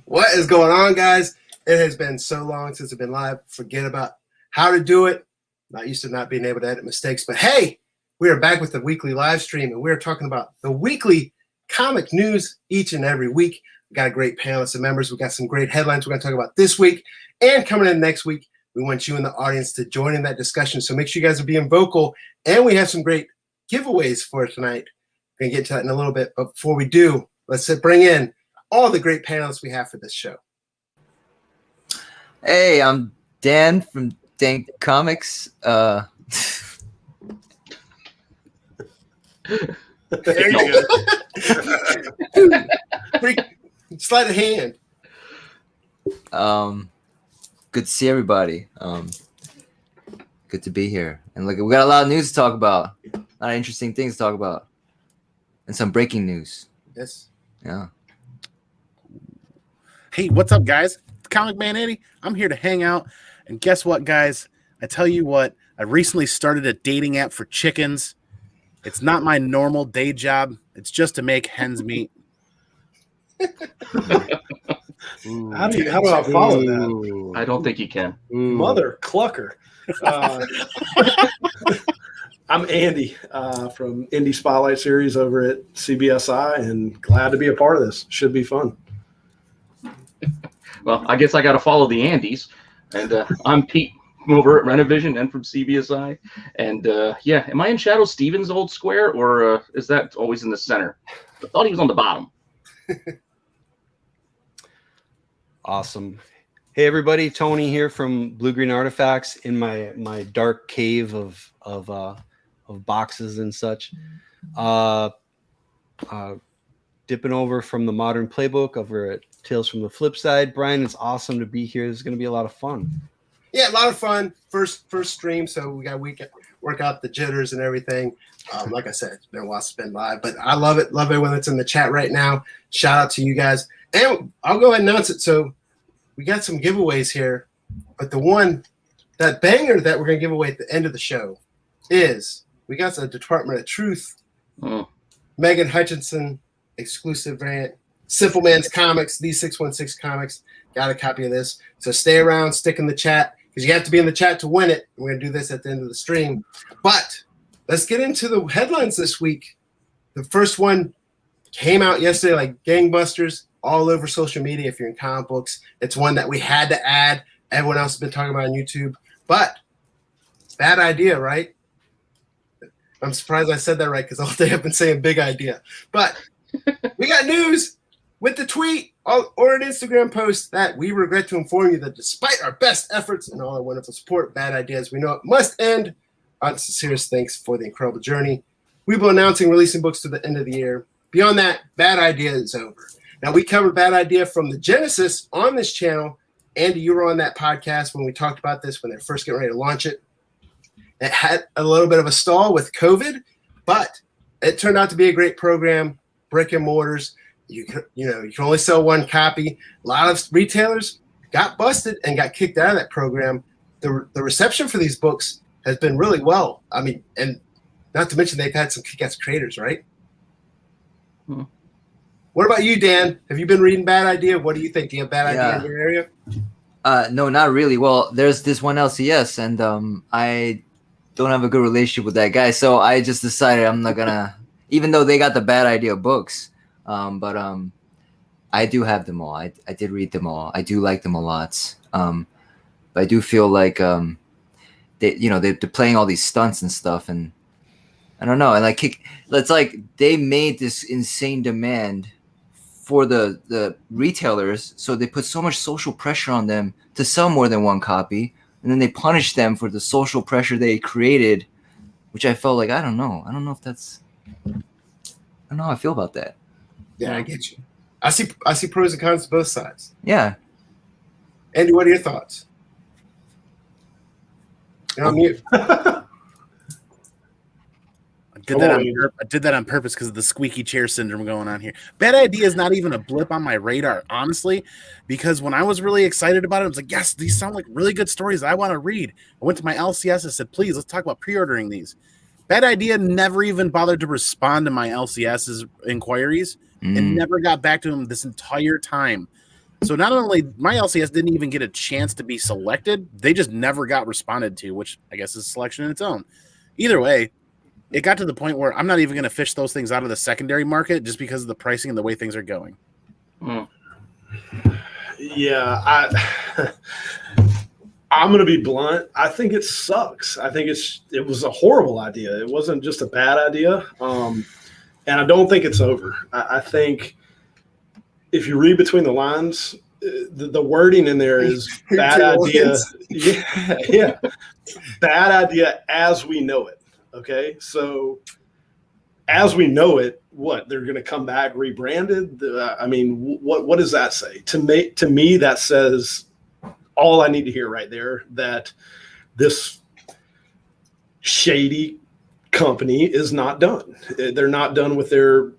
What is going on, guys? It has been so long since I've been live. Forget about how to do it. Not used to not being able to edit mistakes, but hey, we are back with the weekly live stream, and we're talking about the weekly comic news each and every week. We got a great panelist of members. We got some great headlines we're going to talk about this week, and coming in next week, we want you in the audience to join in that discussion. So make sure you guys are being vocal, and we have some great giveaways for tonight. We're going to get to that in a little bit, but before we do, let's bring in all the great panelists we have for this show. Hey, I'm Dan from Dank Comics. There you go. Slide a hand. Good to see everybody. Good to be here. And look, we got a lot of news to talk about. A lot of interesting things to talk about. And some breaking news. Yes. Yeah. Hey, what's up, guys? Comic Man Eddie. I'm here to hang out. And guess what, guys? I tell you what, I recently started a dating app for chickens. It's not my normal day job. It's just to make hens meet. How do I follow that? I don't think you can. Mother clucker. I'm Andy from Indie Spotlight Series over at CBSI, and glad to be a part of this. Should be fun. Well, I guess I got to follow the Andes, and I'm Pete over at Renovision and from CBSI. And yeah, am I in Shadow Stevens' old square, or is that always in the center? I thought he was on the bottom. Awesome. Hey everybody, Tony here from Blue Green Artifacts in my dark cave of boxes and such. Dipping over from the Modern Playbook over at Tales from the Flip Side. Brian, it's awesome to be here. This is going to be a lot of fun. Yeah, a lot of fun. First stream, so we got to work out the jitters and everything. Like I said, it's been a while since it's been live, but I love it. Love everyone that's in the chat right now. Shout out to you guys. And I'll go ahead and announce it. So we got some giveaways here, but that banger that we're going to give away at the end of the show is we got the Department of Truth, Megan Hutchinson exclusive variant, Simple Man's Comics, these 616 Comics. Got a copy of this. So stay around, stick in the chat, because you have to be in the chat to win it. We're going to do this at the end of the stream. But let's get into the headlines this week. The first one came out yesterday like gangbusters all over social media. If you're in comic books, it's one that we had to add. Everyone else has been talking about on YouTube. But bad idea, right? I'm surprised I said that right, because all day I've been saying big idea. But we got news with the tweet or an Instagram post that we regret to inform you that despite our best efforts and all our wonderful support, bad ideas, we know it must end. On serious thanks for the incredible journey. We've been announcing releasing books to the end of the year. Beyond that, bad idea is over. Now, we covered bad idea from the Genesis on this channel. Andy, you were on that podcast when we talked about this, when they're first getting ready to launch it. It had a little bit of a stall with COVID, but it turned out to be a great program. Brick and mortars. You can only sell one copy. A lot of retailers got busted and got kicked out of that program. The reception for these books has been really well. I mean, and not to mention they've had some kick-ass creators, right? What about you, Dan? Have you been reading Bad Idea? What do you think? Do you have Bad Idea in your area? No, not really. Well, there's this one LCS, and I don't have a good relationship with that guy, so I just decided I'm not gonna. Even though they got the Bad Idea books, but I do have them all. I did read them all. I do like them a lot. But I do feel like they're playing all these stunts and stuff, and I don't know. And it's like they made this insane demand for the retailers, so they put so much social pressure on them to sell more than one copy, and then they punish them for the social pressure they created, which I felt like I don't know if that's. I don't know how I feel about that. Yeah, I get you. I see pros and cons to both sides. Yeah. Andy, what are your thoughts? You're on mute. I did that on purpose because of the squeaky chair syndrome going on here. Bad Idea is not even a blip on my radar, honestly, because when I was really excited about it, I was like, yes, these sound like really good stories that I want to read. I went to my LCS and said, please, let's talk about pre-ordering these. Bad Idea never even bothered to respond to my LCS's inquiries and never got back to him this entire time. So not only my LCS didn't even get a chance to be selected, they just never got responded to, which I guess is a selection in its own. Either way, it got to the point where I'm not even going to fish those things out of the secondary market just because of the pricing and the way things are going. Yeah, I'm going to be blunt. I think it sucks. I think it was a horrible idea. It wasn't just a bad idea. And I don't think it's over. I think if you read between the lines, the wording in there is bad idea. Yeah. Bad idea as we know it. Okay. So as we know it, what, they're going to come back rebranded? I mean, what does that say? To me, that says all I need to hear right there, that this shady company is not done. They're not done with their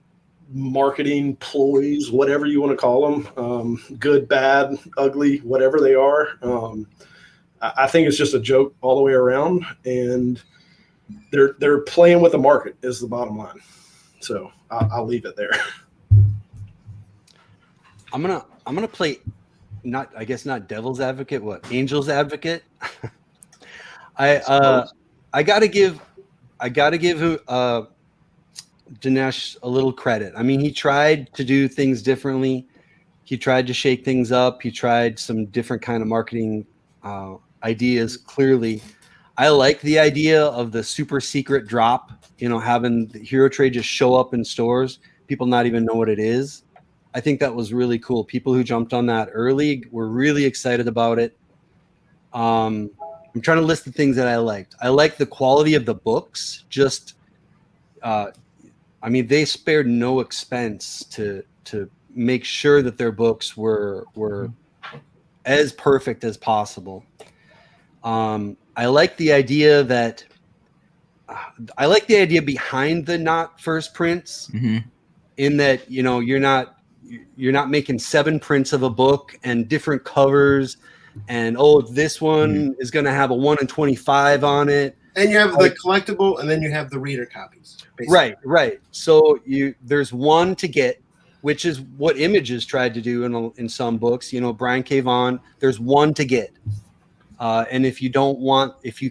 marketing ploys, whatever you want to call them, good, bad, ugly, whatever they are. I think it's just a joke all the way around, and they're playing with the market is the bottom line. So I'll leave it there. I'm gonna play not devil's advocate, angel's advocate. I gotta give Dinesh a little credit. I mean, he tried to do things differently. He tried to shake things up. He tried some different kind of marketing ideas. Clearly, I like the idea of the super secret drop. Having the Hero Trade just show up in stores, people not even know what it is. I think that was really cool. People who jumped on that early were really excited about it. I'm trying to list the things that I liked. I liked the quality of the books. They spared no expense to make sure that their books were as perfect as possible. I like the idea behind the not first prints, in that you're not making 7 prints of a book and different covers, and this one is going to have a 1 in 25 on it. And you have the collectible, and then you have the reader copies. Basically. Right. So there's one to get, which is what Images tried to do in some books. Brian K. Vaughan, there's one to get. And if you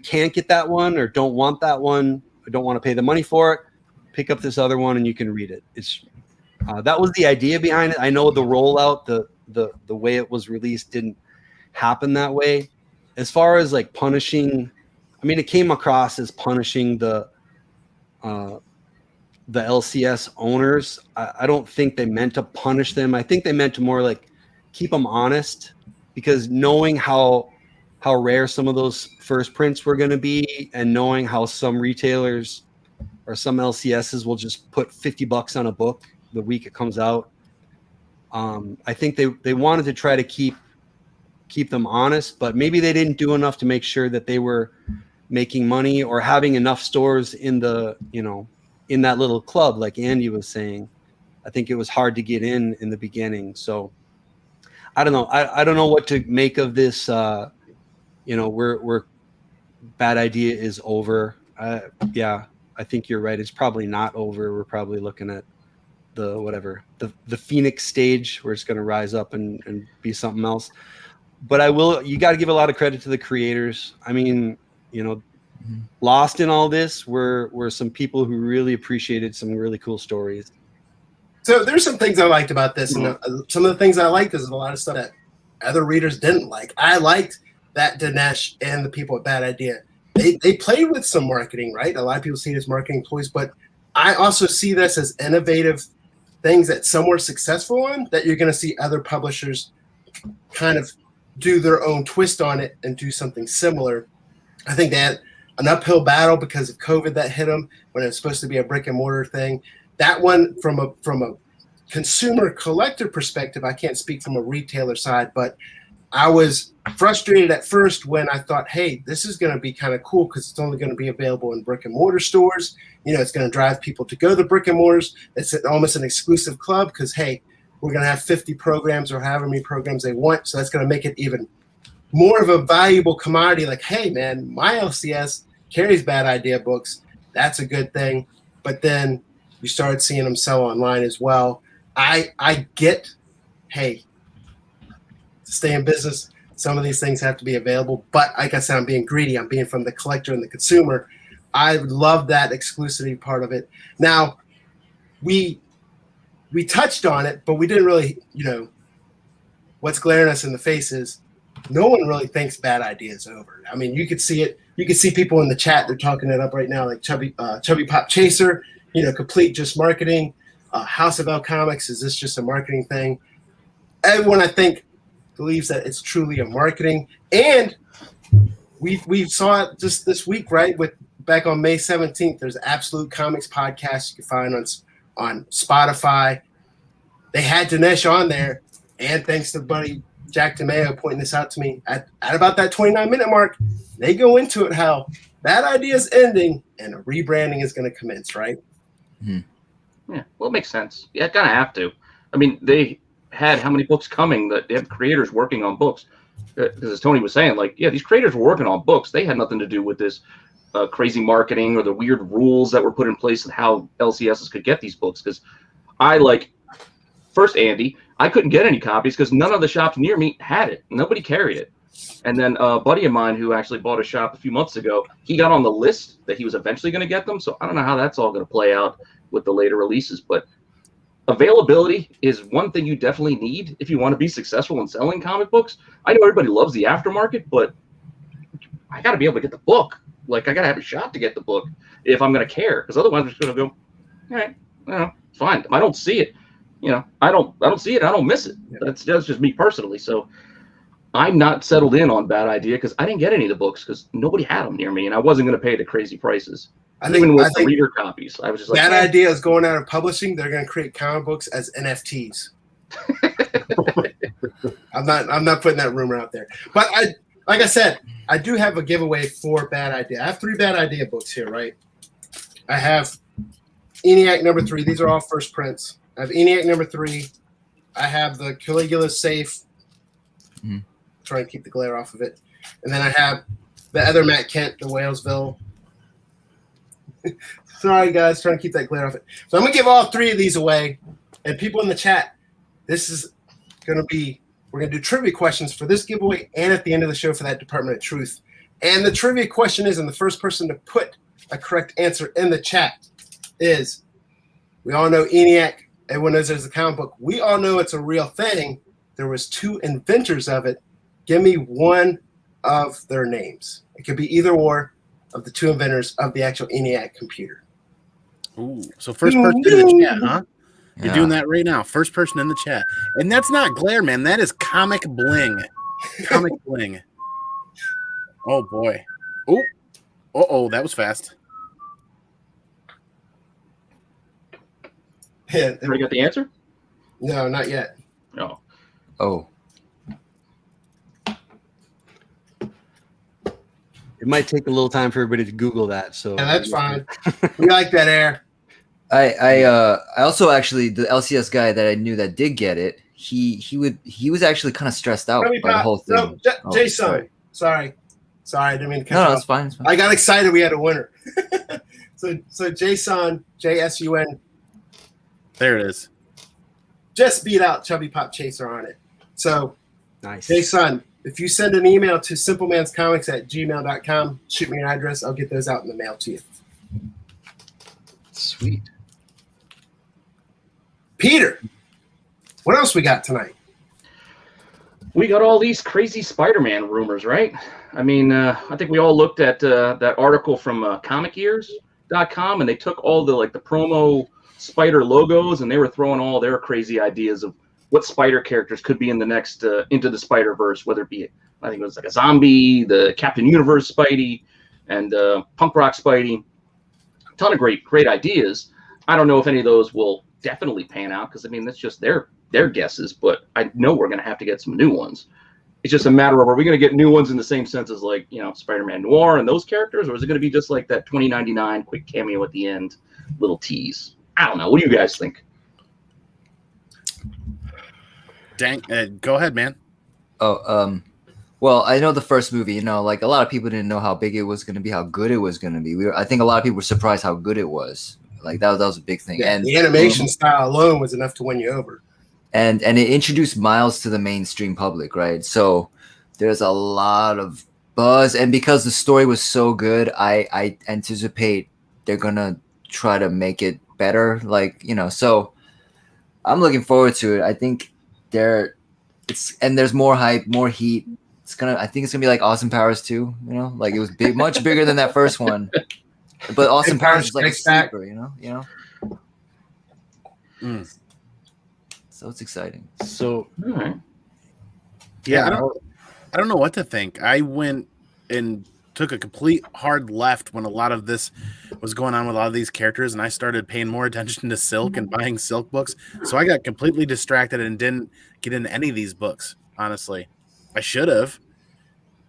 can't get that one or don't want that one, or don't want to pay the money for it, pick up this other one and you can read it. It's that was the idea behind it. I know the rollout, the way it was released didn't happen that way. As far as like punishing, it came across as punishing the LCS owners. I don't think they meant to punish them. I think they meant to more like keep them honest, because knowing how rare some of those first prints were going to be, and knowing how some retailers or some LCSs will just put $50 on a book the week it comes out. I think they wanted to try to keep them honest, but maybe they didn't do enough to make sure that they were making money or having enough stores in the, in that little club, like Andy was saying. I think it was hard to get in the beginning. So I don't know. I don't know what to make of this. We're bad idea is over. Yeah, I think you're right. It's probably not over. We're probably looking at the Phoenix stage where it's going to rise up and be something else. But you got to give a lot of credit to the creators. Lost in all this were some people who really appreciated some really cool stories. So there's some things I liked about this, and some of the things I liked is a lot of stuff that other readers didn't like. I liked that Dinesh and the people at Bad Idea, they played with some marketing, right? A lot of people see it as marketing toys, but I also see this as innovative things that some were successful on that you're going to see other publishers kind of do their own twist on it and do something similar. I think they had an uphill battle because of COVID that hit them when it was supposed to be a brick and mortar thing. That one, from a consumer collector perspective, I can't speak from a retailer side, but I was frustrated at first when I thought, hey, this is going to be kind of cool because it's only going to be available in brick and mortar stores. It's going to drive people to go to brick and mortars. It's almost an exclusive club because, hey, we're going to have 50 programs or however many programs they want. So that's going to make it even more of a valuable commodity. Like, hey, man, my LCS carries Bad Idea books. That's a good thing. But then you started seeing them sell online as well. I get, hey, to stay in business, some of these things have to be available. But like I said, I'm being greedy. I'm being from the collector and the consumer. I love that exclusivity part of it. Now, we touched on it, but we didn't really, what's glaring us in the face is no one really thinks Bad Idea is over. I mean, you could see it. You can see people in the chat. They're talking it up right now, like Chubby Pop Chaser, complete just marketing. House of L Comics, is this just a marketing thing? Everyone, I think, believes that it's truly a marketing. And we saw it just this week, right? Back on May 17th, there's Absolute Comics podcast you can find on Spotify. They had Dinesh on there, and thanks to buddy Jack DeMeo pointing this out to me, at about that 29-minute mark, they go into it how Bad Idea is ending and a rebranding is going to commence, right? Mm-hmm. Yeah, well, it makes sense. Yeah, kind of have to. I mean, they had how many books coming that they have creators working on books? Because as Tony was saying, like, yeah, these creators were working on books. They had nothing to do with this crazy marketing or the weird rules that were put in place and how LCSs could get these books. Because first, Andy, I couldn't get any copies because none of the shops near me had it. Nobody carried it. And then a buddy of mine who actually bought a shop a few months ago, he got on the list that he was eventually going to get them. So I don't know how that's all going to play out with the later releases. But availability is one thing you definitely need if you want to be successful in selling comic books. I know everybody loves the aftermarket, but I got to be able to get the book. Like, I got to have a shot to get the book if I'm going to care. Because otherwise I'm just going to go, all right, fine. If I don't see it, I don't see it. I don't miss it. That's just me personally. So I'm not settled in on Bad Idea because I didn't get any of the books because nobody had them near me, and I wasn't going to pay the crazy prices. Even with the reader copies, I was just like, Bad Idea is going out of publishing. They're going to create comic books as NFTs. I'm not putting that rumor out there, but like I said, I do have a giveaway for Bad Idea. I have 3 Bad Idea books here, right? I have ENIAC number 3. These are all first prints. I have ENIAC number 3. I have the Caligula Safe. Mm-hmm. Try and keep the glare off of it. And then I have the other Matt Kent, the Walesville. Sorry, guys, trying to keep that glare off it. So I'm going to give all 3 of these away. And people in the chat, this is going to be, we're going to do trivia questions for this giveaway and at the end of the show for that Department of Truth. And the trivia question is, and the first person to put a correct answer in the chat is, we all know ENIAC. Everyone knows there's a comic book. We all know it's a real thing. There was 2 inventors of it. Give me one of their names. It could be either or of the 2 inventors of the actual ENIAC computer. Ooh, so first person in the chat, huh? You're doing that right now. First person in the chat. And that's not glare, man. That is comic bling. Comic bling. Oh, boy. Oh. Uh-oh, that was fast. Yeah. Already got the answer? No, not yet. No. Oh. It might take a little time for everybody to Google that. So yeah, that's fine. We like that air. I also actually, the LCS guy that I knew that did get it, he was actually kind of stressed out by the whole thing. No, Jason. Sorry, I didn't mean to cut you off. It's fine. I got excited. We had a winner. so Jason, JSUN. There it is. Just beat out Chubby Pop Chaser on it. So nice. Jason, if you send an email to simplemanscomics@gmail.com, shoot me an address. I'll get those out in the mail to you. Sweet. Peter, what else we got tonight? We got all these crazy Spider-Man rumors, right? I mean, I think we all looked at that article from comicears.com, and they took all the promo Spider logos, and they were throwing all their crazy ideas of what Spider characters could be in the next Into the Spider-Verse, whether it be, I think it was like a zombie, the Captain Universe Spidey, and punk rock Spidey. A ton of great ideas. I don't know if any of those will definitely pan out because, I mean, that's just their guesses, but I know we're going to have to get some new ones. It's just a matter of, are we going to get new ones in the same sense as Spider-Man Noir and those characters, or is it going to be just like that 2099 quick cameo at the end, little tease? I don't know. What do you guys think? Dang, go ahead, man. Well, I know the first movie, a lot of people didn't know how big it was going to be, how good it was going to be. I think a lot of people were surprised how good it was. Like that was a big thing. Yeah, And the animation style alone was enough to win you over. and it introduced Miles to the mainstream public, right? So there's a lot of buzz, and because the story was so good, I anticipate they're gonna try to make it better. Like, you know, so I'm looking forward to it. I think there's more hype, more heat. I think it's gonna be like Austin Powers 2, you know, like it was big, much bigger than that first one. But Austin Powers is like a sleeper, you know. So it's exciting. So, All right. yeah, I don't know what to think. I went and took a complete hard left when a lot of this was going on with a lot of these characters, and I started paying more attention to Silk and buying Silk books. So I got completely distracted and didn't get into any of these books, honestly. I should have.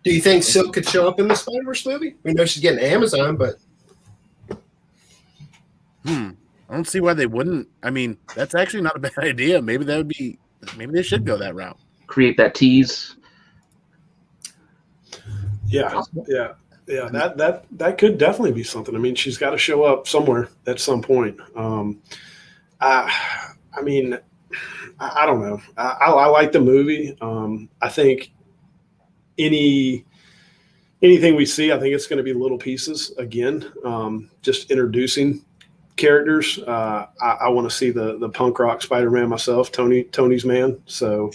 Do you think Silk could show up in the Spider-Verse movie? We know she's getting Amazon, but I don't see why they wouldn't. I mean, that's actually not a bad idea. Maybe they should go that route. Create that tease. Yeah. That could definitely be something. I mean, she's got to show up somewhere at some point. I mean, I don't know. I like the movie. I think anything we see, I think it's going to be little pieces again, just introducing characters. I want to see the punk rock Spider-Man myself, Tony's man. So,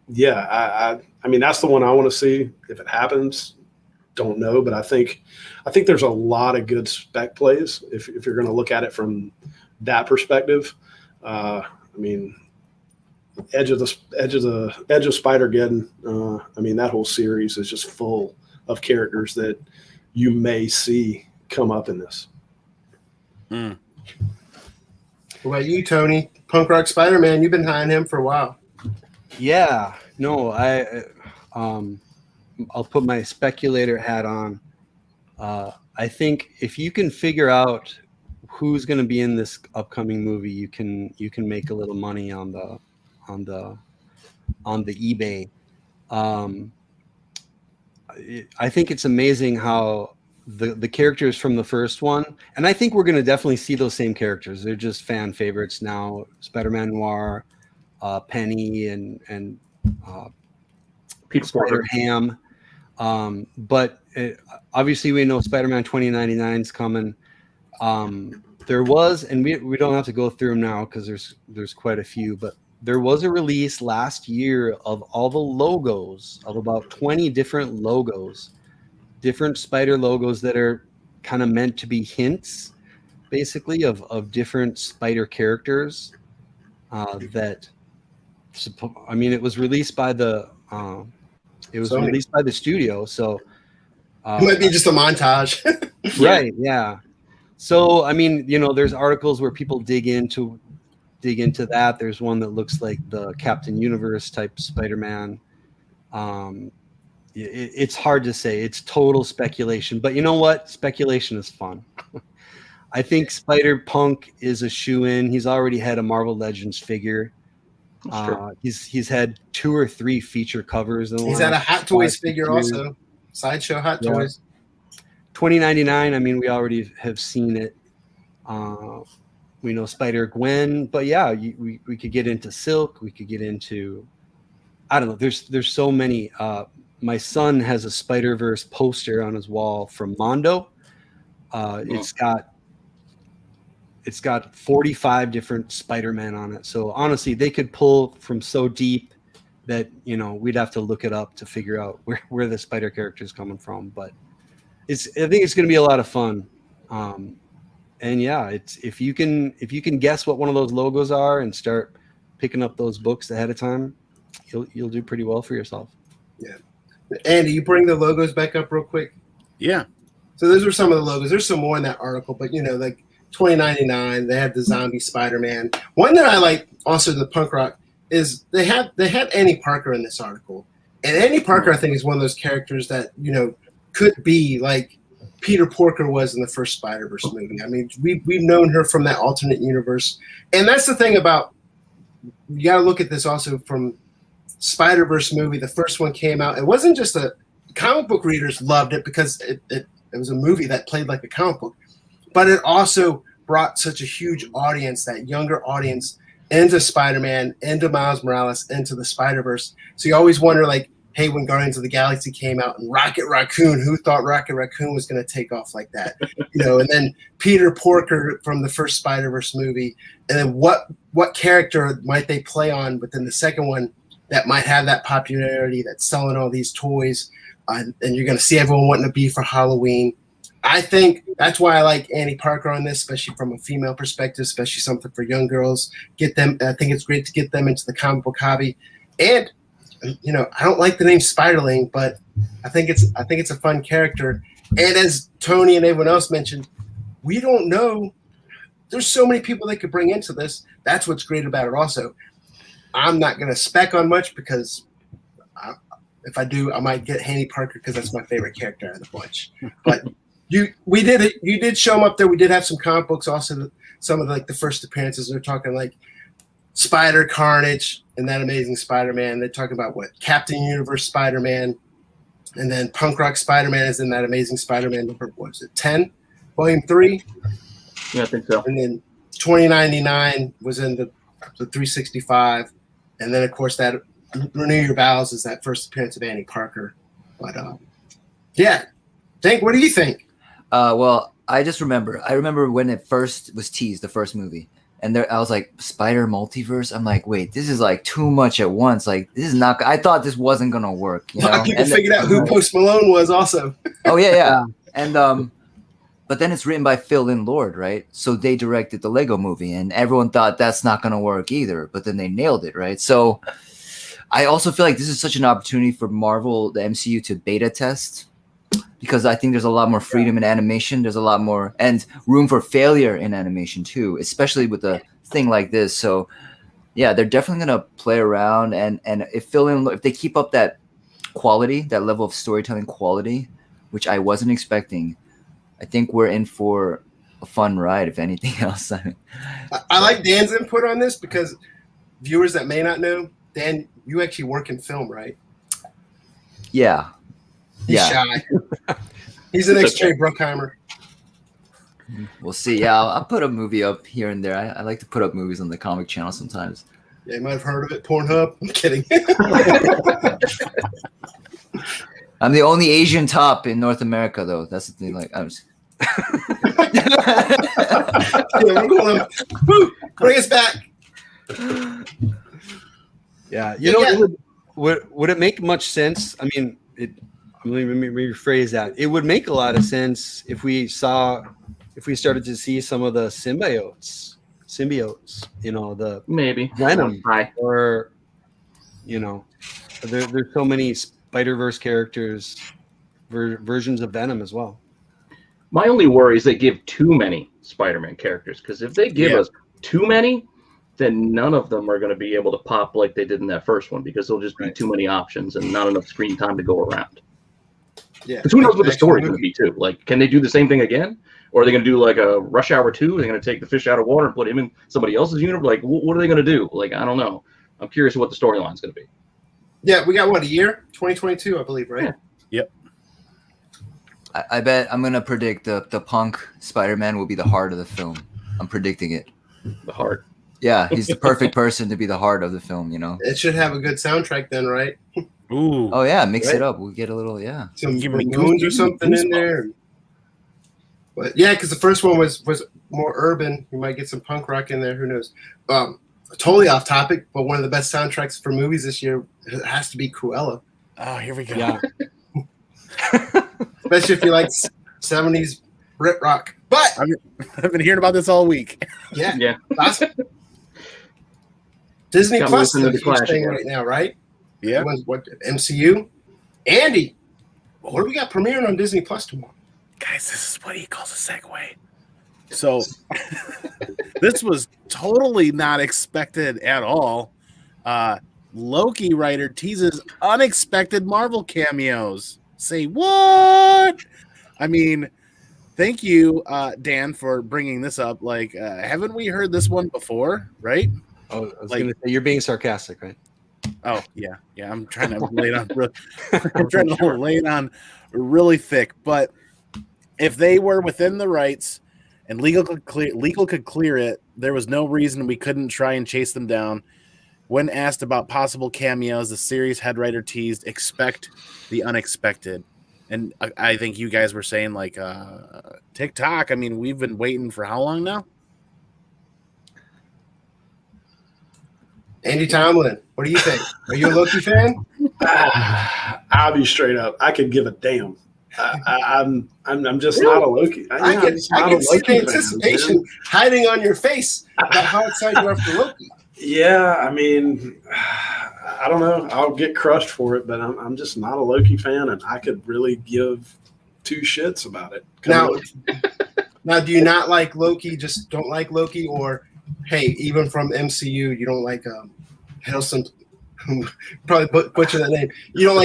yeah, I mean, that's the one I want to see. If it happens, don't know, but I think there's a lot of good spec plays if you're going to look at it from that perspective. I mean, Edge of Spider-Geddon. I mean, that whole series is just full of characters that you may see come up in this. What about you, Tony? Punk Rock Spider-Man, you've been eyeing him for a while. Yeah, no, I'll put my speculator hat on. I think if you can figure out who's going to be in this upcoming movie, you can make a little money on the eBay. I think it's amazing how the characters from the first one, and I think we're going to definitely see those same characters. They're just fan favorites now. Spider-Man Noir, Penny, and Peter Spider-Ham. But obviously we know Spider-Man 2099 is coming. There was, and we don't have to go through them now because there's quite a few, but there was a release last year of all the logos, of about 20 different logos, different Spider logos that are kind of meant to be hints, basically, of different Spider characters. It was released by the released by the studio, so it might be just a montage. Right, yeah. So I mean, there's articles where people dig into that. There's one that looks like the Captain Universe type Spider-Man. It's hard to say. It's total speculation, but you know what? Speculation is fun. I think Spider-Punk is a shoo-in. He's already had a Marvel Legends figure. He's had 2 or 3 feature covers. He's had a Hot Toys figure also. Sideshow Hot Toys. 2099. I mean, we already have seen it. We know Spider-Gwen, but yeah, we could get into Silk. We could get into, I don't know. There's so many. My son has a Spider-Verse poster on his wall from Mondo. It's got 45 different Spider-Man on it. So honestly, they could pull from so deep that we'd have to look it up to figure out where the Spider character is coming from. But I think it's going to be a lot of fun. And yeah, if you can guess what one of those logos are and start picking up those books ahead of time, you'll do pretty well for yourself. Yeah. Andy, you bring the logos back up real quick. Yeah. So those are some of the logos. There's some more in that article, but like 2099, they had the zombie Spider-Man. One that I like, also the punk rock, is they had Annie Parker in this article, and Annie Parker I think is one of those characters that could be like Peter Porker was in the first Spider-Verse movie. I mean, we've known her from that alternate universe, and that's the thing about, you got to look at this also from Spider-Verse movie. The first one came out. It wasn't just comic book readers loved it because it was a movie that played like a comic book, but it also brought such a huge audience, that younger audience, into Spider-Man, into Miles Morales, into the Spider-Verse. So you always wonder, like, hey, when Guardians of the Galaxy came out and Rocket Raccoon, who thought Rocket Raccoon was going to take off like that? And then Peter Porker from the first Spider-Verse movie. And then what character might they play on within the second one that might have that popularity, that's selling all these toys, and you're going to see everyone wanting to be for Halloween. I think that's why I like Annie Parker on this, especially from a female perspective, especially something for young girls. Get them. I think it's great to get them into the comic book hobby. And I don't like the name Spiderling, but I think it's a fun character. And as Tony and everyone else mentioned, we don't know. There's so many people they could bring into this. That's what's great about it. Also, I'm not going to spec on much because if I do, I might get Annie Parker because that's my favorite character out of the bunch. But you did show them up there. We did have some comic books also. Some of the first appearances. They're talking like Spider Carnage and that Amazing Spider-Man. They're talking about Captain Universe Spider-Man, and then Punk Rock Spider-Man is in that Amazing Spider-Man number. What is it? 10, Volume 3. Yeah, I think so. And then 2099 was in the 365, and then of course that Renew Your Vows is that first appearance of Annie Parker. But yeah, Tank, what do you think? Well, I remember when it first was teased, the first movie, and I was like, Spider Multiverse. I'm like, wait, this is like too much at once. Like, this is not. I thought this wasn't gonna work. A lot of people figured out who Post Malone was also. Oh yeah, and but then it's written by Phil Lynn Lord, right? So they directed the Lego Movie, and everyone thought that's not gonna work either. But then they nailed it, right? So I also feel like this is such an opportunity for Marvel, the MCU, to beta test, because I think there's a lot more freedom in animation. There's a lot more and room for failure in animation too, especially with a thing like this. So yeah, they're definitely going to play around. And if they keep up that quality, that level of storytelling quality, which I wasn't expecting, I think we're in for a fun ride, if anything else. I like Dan's input on this because viewers that may not know, Dan, you actually work in film, right? Yeah. He's shy. He's an ex-Trey Bruckheimer. We'll see. Yeah, I'll put a movie up here and there. I like to put up movies on the Comic Channel sometimes. Yeah, you might have heard of it, Pornhub. I'm kidding. I'm the only Asian top in North America, though. That's the thing. Like, we're going. Woo, bring us back. Yeah, would it make much sense? I mean, let me rephrase that. It would make a lot of sense if we started to see some of the symbiotes, the maybe Venom, or there's so many Spider-Verse characters, versions of Venom as well. My only worry is they give too many Spider-Man characters, because if they give us too many, then none of them are going to be able to pop like they did in that first one, because there'll just be too many options and not enough screen time to go around. Yeah, because who knows what the story's going to be too? Like, can they do the same thing again, or are they going to do like a Rush Hour 2? Are they going to take the fish out of water and put him in somebody else's universe? Like, what are they going to do? Like, I don't know. I'm curious what the storyline's going to be. Yeah, we got a year? 2022, I believe, right? Yeah. Yep. I bet I'm going to predict the Punk Spider-Man will be the heart of the film. I'm predicting it. The heart. Yeah, he's the perfect person to be the heart of the film, It should have a good soundtrack then, right? Ooh. Oh yeah, mix it up. We'll get a little some Give me Ramones or something in there. But yeah, because the first one was more urban. You might get some punk rock in there. Who knows? Totally off topic, but one of the best soundtracks for movies this year has to be Cruella. Oh, here we go. Yeah. Especially if you like 70s Brit rock. But I've been hearing about this all week. Yeah. Awesome. Disney Got Plus is me a listening to huge Clash thing again. right now, right? Yeah. What MCU? Andy, what do we got premiering on Disney Plus tomorrow? Guys, this is what he calls a segue. So this was totally not expected at all. Loki writer teases unexpected Marvel cameos. Say what? I mean, thank you, Dan, for bringing this up. Like, haven't we heard this one before? Right? Oh, I was going to say, you're being sarcastic, right? Oh yeah. I'm trying to lay it on. I'm trying to lay it on really thick. But if they were within the rights and legal could clear it. There was no reason we couldn't try and chase them down. When asked about possible cameos, the series head writer teased, expect the unexpected. And I think you guys were saying, like, TikTok. I mean, we've been waiting for how long now? Andy Tomlin, what do you think? Are you a Loki fan? I'll be straight up. I could give a damn. I'm just not a Loki. I can see the anticipation hiding on your face about how excited you are for Loki. Yeah, I mean, I don't know. I'll get crushed for it, but I'm just not a Loki fan, and I could really give two shits about it. Now, do you not like Loki? Just don't like Loki, or hey, even from MCU, you don't like Hiddleston? Probably butcher that name. You don't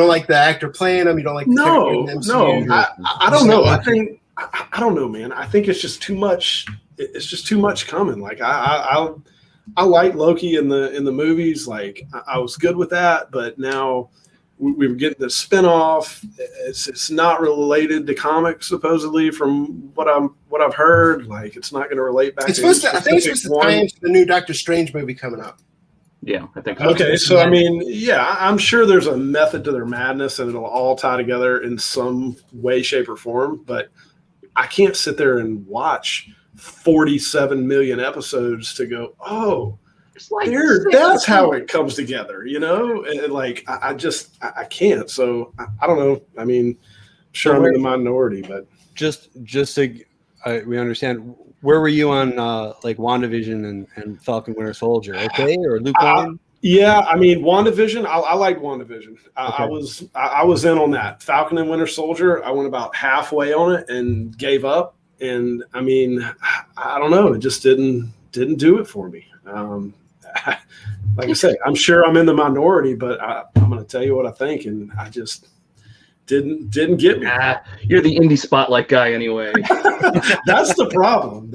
like the actor playing him. You don't like the character in MCU. No. I don't know. I don't know, man. I think it's just too much. It's just too much coming. Like I like Loki in the movies. Like I was good with that, but now we were getting the spinoff. It's not related to comics supposedly, from what I've heard. Like it's not going to relate back. I think it's supposed to tie into the new Doctor Strange movie coming up. Yeah, I think so. Okay, so I mean, yeah, I'm sure there's a method to their madness, and it'll all tie together in some way, shape, or form. But I can't sit there and watch 47 million episodes to go, oh, that's how it comes together, you know? And like, I can't. So I don't know. I mean, sure, I'm in the minority, but just so we understand, where were you on like WandaVision and Falcon Winter Soldier? Okay, or lukewarm? Yeah, I mean, WandaVision. I like WandaVision. Okay. I was in on that. Falcon and Winter Soldier. I went about halfway on it and gave up. And I mean, I don't know. It just didn't do it for me. Like I say, I'm sure I'm in the minority, but I'm going to tell you what I think, and I just didn't get me. You're the indie spotlight guy anyway. That's the problem.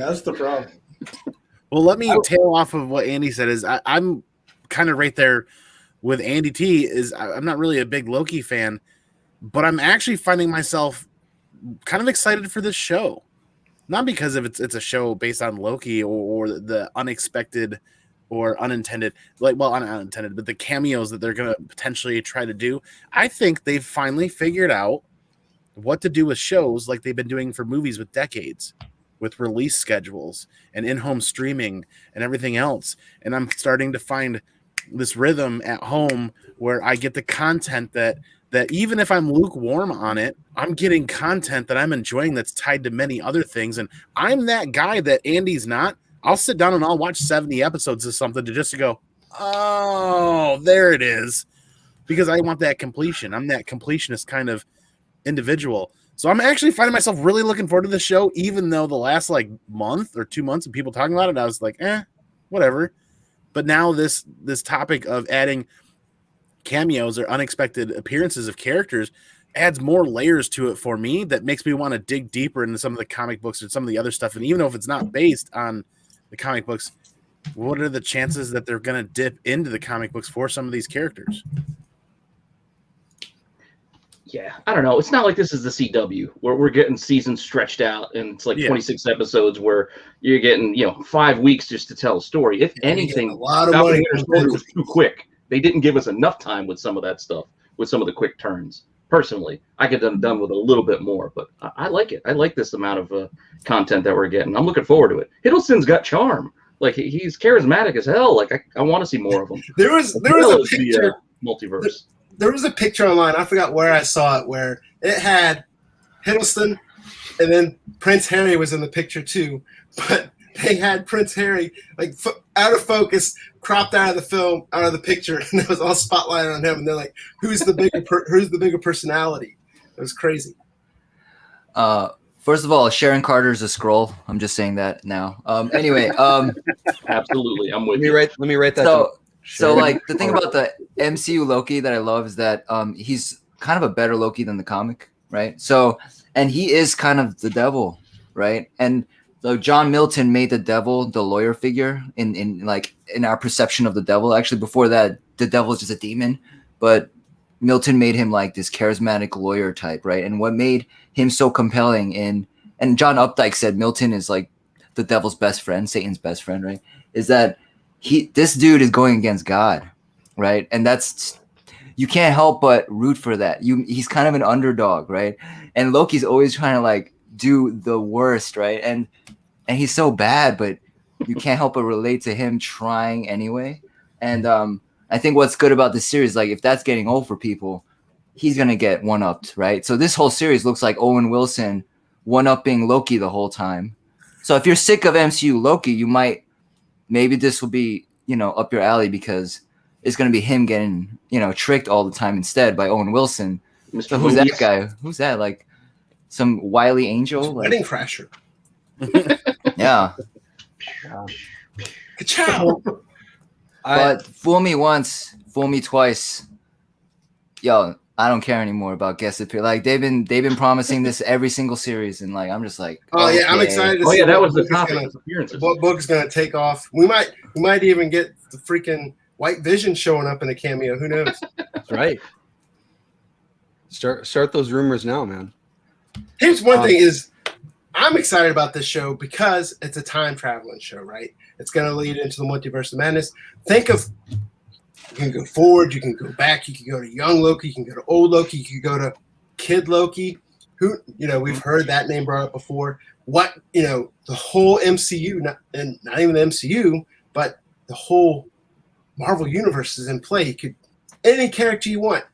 Well, let me tail off of what Andy said. Is I'm kind of right there with Andy T. Is I'm not really a big Loki fan, but I'm actually finding myself kind of excited for this show. Not because of it's a show based on Loki or the unexpected or unintended, unintended, but the cameos that they're going to potentially try to do. I think they've finally figured out what to do with shows like they've been doing for movies with decades, with release schedules and in-home streaming and everything else. And I'm starting to find this rhythm at home where I get the content that even if I'm lukewarm on it, I'm getting content that I'm enjoying that's tied to many other things. And I'm that guy that Andy's not. I'll sit down and I'll watch 70 episodes of something to go, oh, there it is. Because I want that completion. I'm that completionist kind of individual. So I'm actually finding myself really looking forward to the show, even though the last like month or 2 months of people talking about it, I was like, whatever. But now this topic of adding cameos or unexpected appearances of characters adds more layers to it for me that makes me want to dig deeper into some of the comic books and some of the other stuff. And even though if it's not based on the comic books, what are the chances that they're going to dip into the comic books for some of these characters? Yeah, I don't know. It's not like this is the CW where we're getting seasons stretched out and it's like 26 episodes where you're getting, 5 weeks just to tell a story. If anything, a lot of money was too quick. They didn't give us enough time with some of that stuff, with some of the quick turns. Personally, I could have done with a little bit more, but I like it. I like this amount of content that we're getting. I'm looking forward to it. Hiddleston's got charm. Like he's charismatic as hell. Like I want to see more of him. There was a picture. Multiverse. There was a picture online. I forgot where I saw it, where it had Hiddleston, and then Prince Harry was in the picture too. But they had Prince Harry like out of focus, cropped out of the film, out of the picture, and it was all spotlighted on him. And they're like, "Who's the bigger personality?" It was crazy. First of all, Sharon Carter's a Skrull. I'm just saying that now. Anyway, absolutely, I'm with you. Let me write that. So like the thing about the MCU Loki that I love is that he's kind of a better Loki than the comic, right? So, and he is kind of the devil, right? And so John Milton made the devil the lawyer figure in our perception of the devil. Actually, before that, the devil is just a demon, but Milton made him like this charismatic lawyer type, right? And what made him so compelling in and John Updike said Milton is like the devil's best friend, Satan's best friend, right? Is that this dude is going against God, right? And that's, you can't help but root for that. He's kind of an underdog, right? And Loki's always trying to like do the worst, right? And he's so bad, but you can't help but relate to him trying anyway. And I think what's good about this series, like if that's getting old for people, he's gonna get one-upped, right? So this whole series looks like Owen Wilson one-upping Loki the whole time. So if you're sick of MCU Loki, maybe this will be, up your alley, because it's gonna be him getting, tricked all the time instead by Owen Wilson. Mr. So who's that Movies. guy? Who's that? Like some wily angel? Wedding Crasher. Yeah. Ka-chow. But fool me once, fool me twice. Yo, I don't care anymore about guest appear. Like they've been promising this every single series, and like I'm just like, Oh yeah, I'm okay. excited to Oh see yeah, that what was the book is topic gonna- of appearances. what book's gonna take off. We might even get the freaking White Vision showing up in a cameo. Who knows? That's right. Start those rumors now, man. Here's one thing is I'm excited about this show because it's a time traveling show, right? It's going to lead into the multiverse of madness. Think of, you can go forward, you can go back, you can go to young Loki, you can go to old Loki, you can go to kid Loki, who, we've heard that name brought up before. What, the whole MCU, not even the MCU, but the whole Marvel universe is in play. You could, any character you want.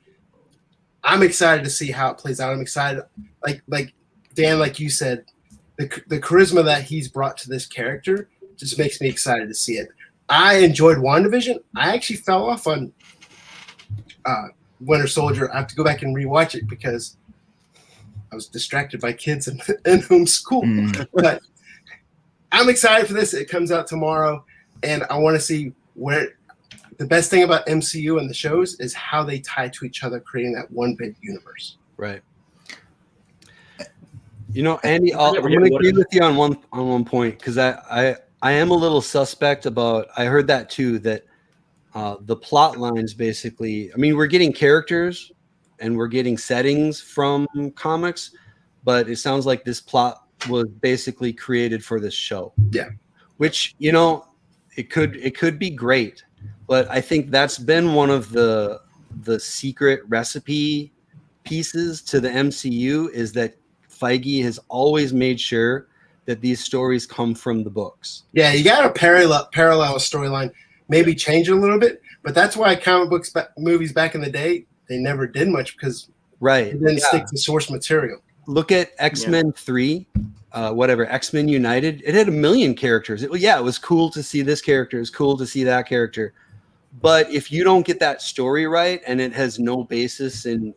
I'm excited to see how it plays out. I'm excited, like Dan, like you said, the charisma that he's brought to this character just makes me excited to see it. I enjoyed WandaVision. I actually fell off on Winter Soldier. I have to go back and rewatch it because I was distracted by kids in homeschool. But I'm excited for this. It comes out tomorrow, and I want to see where. The best thing about MCU and the shows is how they tie to each other, creating that one big universe. Right. Andy, I'm going to agree with you on one point, because I am a little suspect about. I heard that too, that the plot lines basically. I mean, we're getting characters and we're getting settings from comics, but it sounds like this plot was basically created for this show. Yeah. Which it could be great. But I think that's been one of the secret recipe pieces to the MCU, is that Feige has always made sure that these stories come from the books. Yeah, you got to parallel a storyline, maybe change it a little bit. But that's why comic books movies back in the day, they never did much because they didn't stick to source material. Look at X-Men 3. X-Men United. It had 1 million characters. It was cool to see this character. It's cool to see that character. But if you don't get that story right and it has no basis in,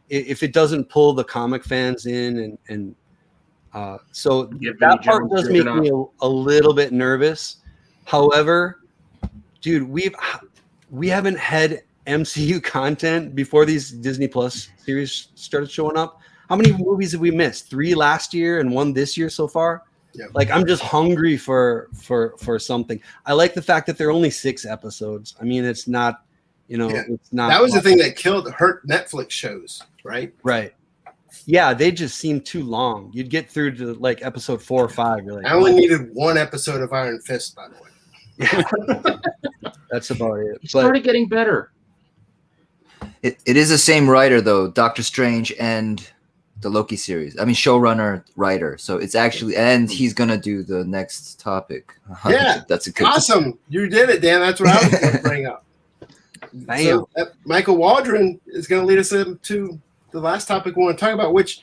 if it doesn't pull the comic fans in, so that part does make me a little bit nervous. However, dude, we haven't had MCU content before these Disney Plus series started showing up. How many movies have we missed? 3 last year and 1 this year so far. Yeah. Like, I'm just hungry for something. I like the fact that they're only 6 episodes. I mean, it's not, it's not. That was the thing that hurt Netflix shows, right? Right. Yeah, they just seem too long. You'd get through to like episode 4 or 5. You're like, I only needed 1 episode of Iron Fist, by the way. Yeah. That's about it. It started getting better. It is the same writer though, Doctor Strange and the Loki series. I mean, showrunner, writer. So it's actually, and he's gonna do the next topic. Yeah, that's a good. Awesome. You did it, Dan. That's what I was going to bring up. So, Michael Waldron is going to lead us into the last topic we want to talk about, which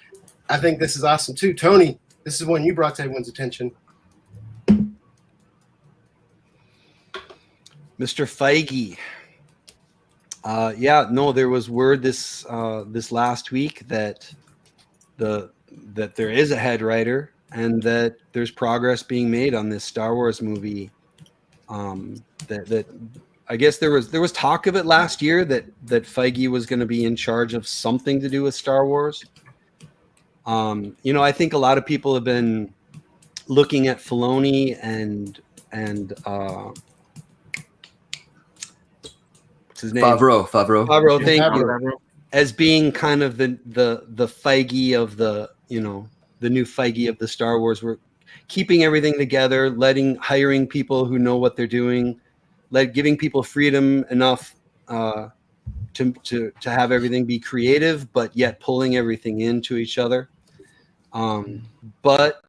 I think this is awesome too. Tony, this is one you brought to everyone's attention. Mr. Feige. There was word this last week that there is a head writer and that there's progress being made on this Star Wars movie. That I guess there was talk of it last year that Feige was going to be in charge of something to do with Star Wars. I think a lot of people have been looking at Filoni and what's his name? Favreau, thank you. As being kind of the Feige of the new Feige of the Star Wars. We're keeping everything together, hiring people who know what they're doing, giving people freedom enough to have everything be creative, but yet pulling everything into each other. But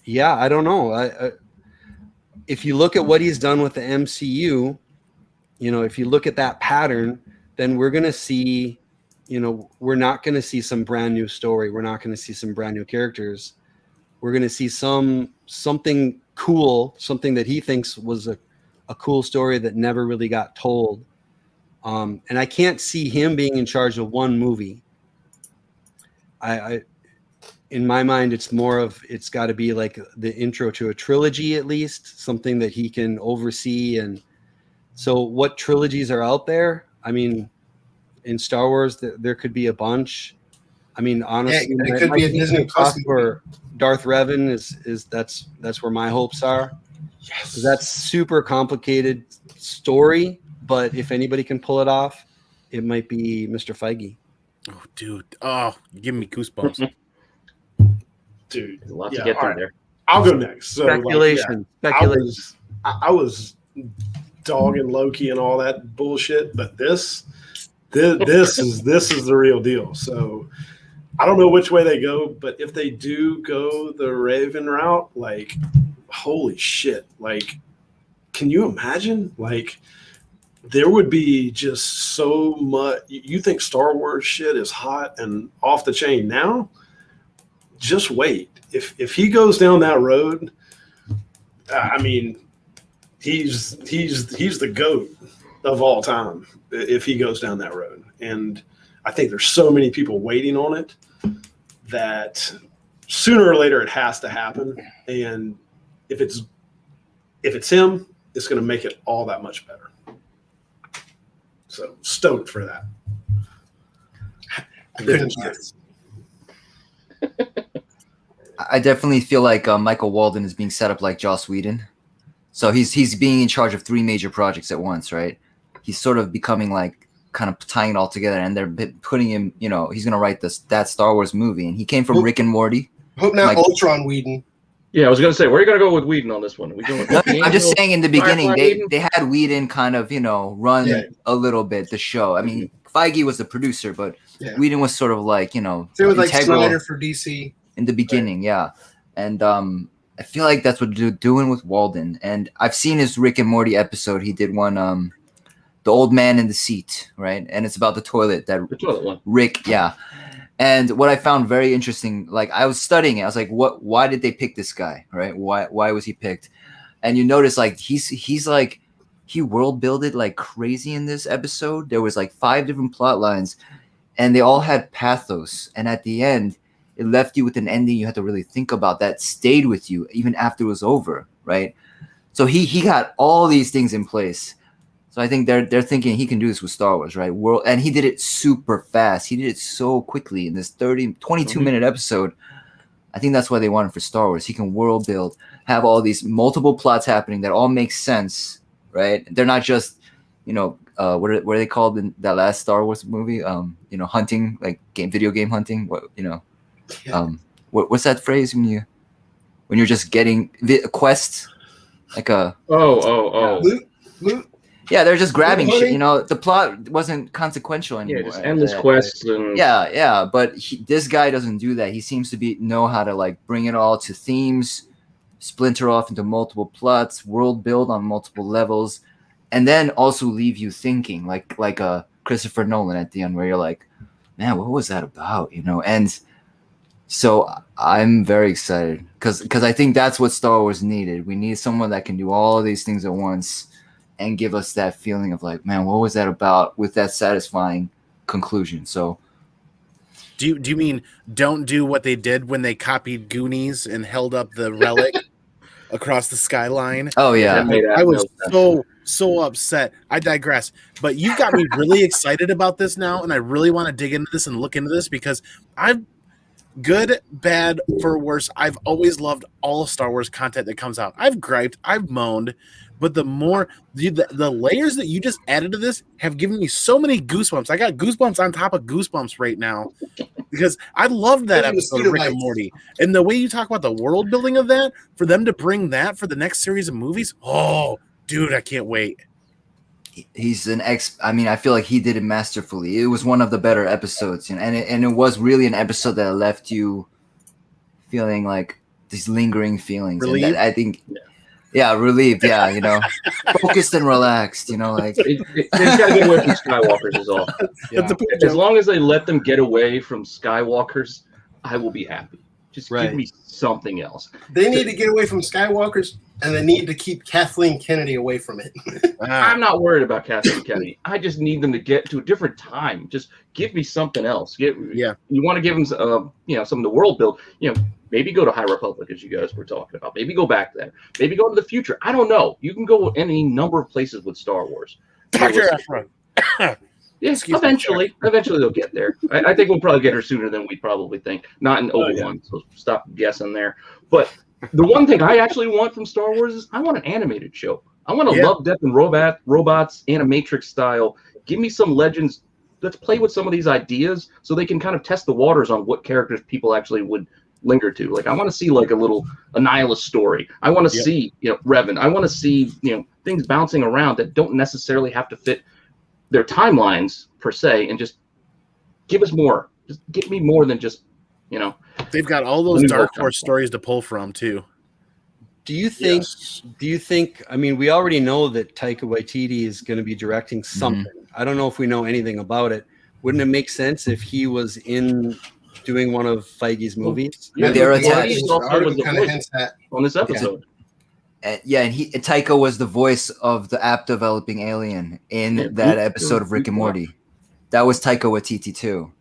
yeah, I don't know. If you look at what he's done with the MCU, if you look at that pattern, then we're going to see, we're not going to see some brand new story. We're not going to see some brand new characters. We're going to see something cool, something that he thinks was a cool story that never really got told. And I can't see him being in charge of one movie. In my mind, it's got to be like the intro to a trilogy, at least something that he can oversee. And so what trilogies are out there? I mean, in Star Wars, there could be a bunch. I mean, honestly, it could be a Disney Plus for Darth Revan is that's where my hopes are. Yes. That's super complicated story, but if anybody can pull it off, it might be Mr. Feige. Oh, dude. Oh, you're giving me goosebumps. Dude. There's a lot to get through there. I'll go next. So, Speculation. I was dogging Loki and all that bullshit, but this is the real deal. So I don't know which way they go, but if they do go the Raven route, like, holy shit! Like, can you imagine? Like, there would be just so much. You think Star Wars shit is hot and off the chain now? Just wait. If he goes down that road, I mean, he's the GOAT of all time if he goes down that road. And I think there's so many people waiting on it that sooner or later it has to happen. And if it's him, it's going to make it all that much better. So stoked for that. I couldn't guess. I definitely feel like Michael Walden is being set up like Joss Whedon. So he's being in charge of 3 major projects at once, right? He's sort of becoming like kind of tying it all together, and they're putting him, he's going to write that Star Wars movie, and he came from Rick and Morty. Hope not Ultron Whedon. Yeah, I was going to say, where are you going to go with Whedon on this one? Are we going with I'm just saying in the beginning, Firefly they had Whedon kind of, run a little bit the show. I mean, Feige was the producer, but Whedon was sort of like, Same with like Snyder for DC. In the beginning, yeah. And I feel like that's what they're doing with Walden. And I've seen his Rick and Morty episode. He did one, The Old Man in the Seat, right? And it's about the toilet one. Rick, yeah. And what I found very interesting, like I was studying it. I was like, why did they pick this guy, right? Why was he picked? And you notice like he's like, he world builded like crazy in this episode. There was like 5 different plot lines and they all had pathos. And at the end, it left you with an ending you had to really think about that stayed with you even after it was over, right? So he got all these things in place. So I think they're thinking he can do this with Star Wars, right? And he did it super fast. He did it so quickly in this 22-minute episode. I think that's why they want him for Star Wars. He can world build, have all these multiple plots happening that all make sense, right? They're not just, what are they called in that last Star Wars movie? Hunting, like video game hunting. What's that phrase when you're just getting quests, like a Loot. Yeah, they're just grabbing shit. The plot wasn't consequential anymore. Yeah, just endless quests. And... Yeah. But this guy doesn't do that. He seems to know how to like bring it all to themes, splinter off into multiple plots, world build on multiple levels, and then also leave you thinking, like a Christopher Nolan at the end, where you're like, man, what was that about? And so I'm very excited because I think that's what Star Wars needed. We need someone that can do all of these things at once and give us that feeling of like, man, what was that about, with that satisfying conclusion. So do you mean don't do what they did when they copied Goonies and held up the relic across the skyline? Oh yeah. I was so upset. I digress. But you got me really excited about this now, and I really want to dig into this and look into this because I've good, bad, for worse, I've always loved all Star Wars content that comes out. I've griped, I've moaned, but the more the layers that you just added to this have given me so many goosebumps. I got goosebumps on top of goosebumps right now. because I loved that Those are the episode of Rick and Speedo Morty, and the way you talk about the world building of that, for them to bring that for the next series of movies. Oh, dude, I can't wait. He's an I mean, I feel like he did it masterfully. It was one of the better episodes, and it was really an episode that left you feeling like these lingering feelings. Relieved? And that, I think, yeah, relieved. Yeah, you know, focused and relaxed. You know, like They gotta get away from Skywalkers is all. That's a poop As joke. long as they let them get away from Skywalkers, I will be happy. Just Right. give me something else. They need to get away from Skywalkers, and they need to keep Kathleen Kennedy away from it. Ah, I'm not worried about Kathleen Kennedy. I just need them to get to a different time. Just give me something else. Yeah. You want to give them, some of the world build. Maybe go to High Republic, as you guys were talking about. Maybe go back there. Maybe go to the future. I don't know. You can go any number of places with Star Wars. Dr. Afro. Yeah, Excuse me, eventually they'll get there. I think we'll probably get her sooner than we probably think. Not in Obi-Wan, so stop guessing there. But the one thing I actually want from Star Wars is I want an animated show. I want to Love, Death, and Robots animatrix style. Give me some legends. Let's play with some of these ideas so they can kind of test the waters on what characters people actually would linger to. Like I want to see like a Nihilus story. I want to see Revan. I want to see things bouncing around that don't necessarily have to fit their timelines per se, and just give us more. Just give me more than just They've got all those Dark Horse stories to pull from too. Do you think, I mean, we already know that Taika Waititi is going to be directing something. I don't know if we know anything about it. Wouldn't it make sense if he was in doing one of Feige's movies? Yeah, they're The attached. article kind of hints at. on this episode. and Taika was the voice of the app developing alien in that episode of Rick and Morty. That was Taika Waititi too.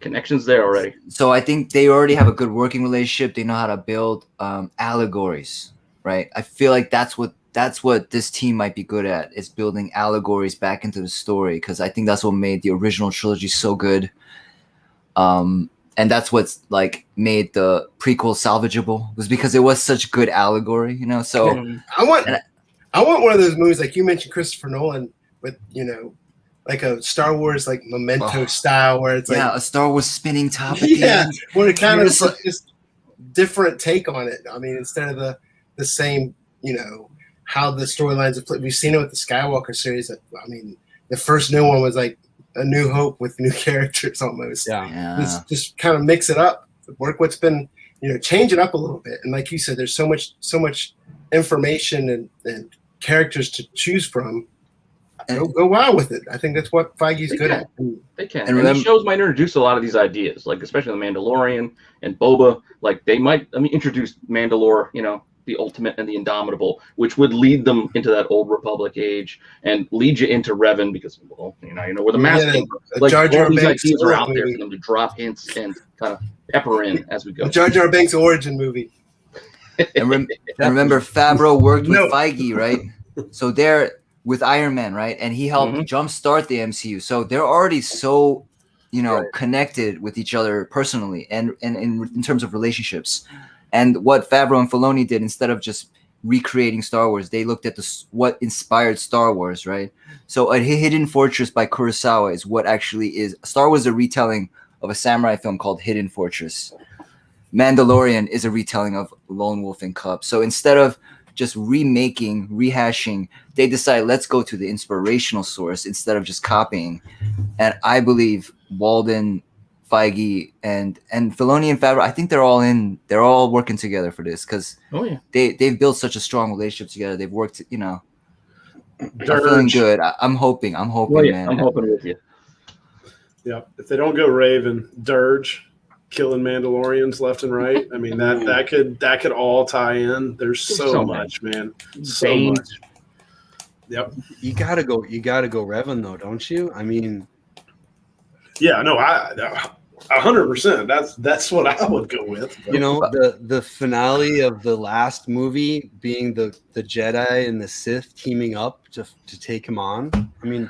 Connections there already. So I think they already have a good working relationship. They know how to build allegories, right? I feel like that's what this team might be good at, is building allegories back into the story, because I think that's what made the original trilogy so good. And that's what's like made the prequel salvageable, was because it was such good allegory, So I want one of those movies like you mentioned, Christopher Nolan, with like a Star Wars like Memento style, where it's like a Star Wars spinning top. At the end. where it kind of just different take on it. I mean, instead of the same, how the storylines have played. We've seen it with the Skywalker series. I mean, the first new one was like A New Hope with new characters almost. Yeah. Just kind of mix it up, work what's been, change it up a little bit. And like you said, there's so much information and characters to choose from. Go wild with it. I think that's what Feige's good at. They can. And these shows might introduce a lot of these ideas, like especially The Mandalorian and Boba. Like they might, introduce Mandalore, the Ultimate and the Indomitable, which would lead them into that Old Republic age and lead you into Revan, because you know where the mask came from. Like Jar Jar all these Binks ideas are out there movie. for them to drop hints and kind of pepper in as we go. The Jar Jar Binks origin movie. And remember, Favreau worked with No. Feige, right? So they're with Iron Man, right? And he helped jumpstart the MCU. So they're already so, connected with each other personally and in terms of relationships. And what Favreau and Filoni did, instead of just recreating Star Wars, they looked at what inspired Star Wars, right? So A Hidden Fortress by Kurosawa is what actually is. Star Wars is a retelling of a samurai film called Hidden Fortress. Mandalorian is a retelling of Lone Wolf and Cub. So instead of just rehashing, they decided, let's go to the inspirational source instead of just copying. And I believe Walden, Feige, and Filoni and Favreau, I think they're all working together for this, because they've built such a strong relationship together. They've worked, I'm feeling good. I'm hoping, man. I'm hoping with you. Yeah, if they don't go Raven, Dirge, killing Mandalorians left and right. I mean that could all tie in. There's so much, man. So much. Yep. You gotta go Revan though, don't you? I mean, yeah, no, 100%. That's what I would go with. the finale of the last movie being the Jedi and the Sith teaming up to take him on. I mean,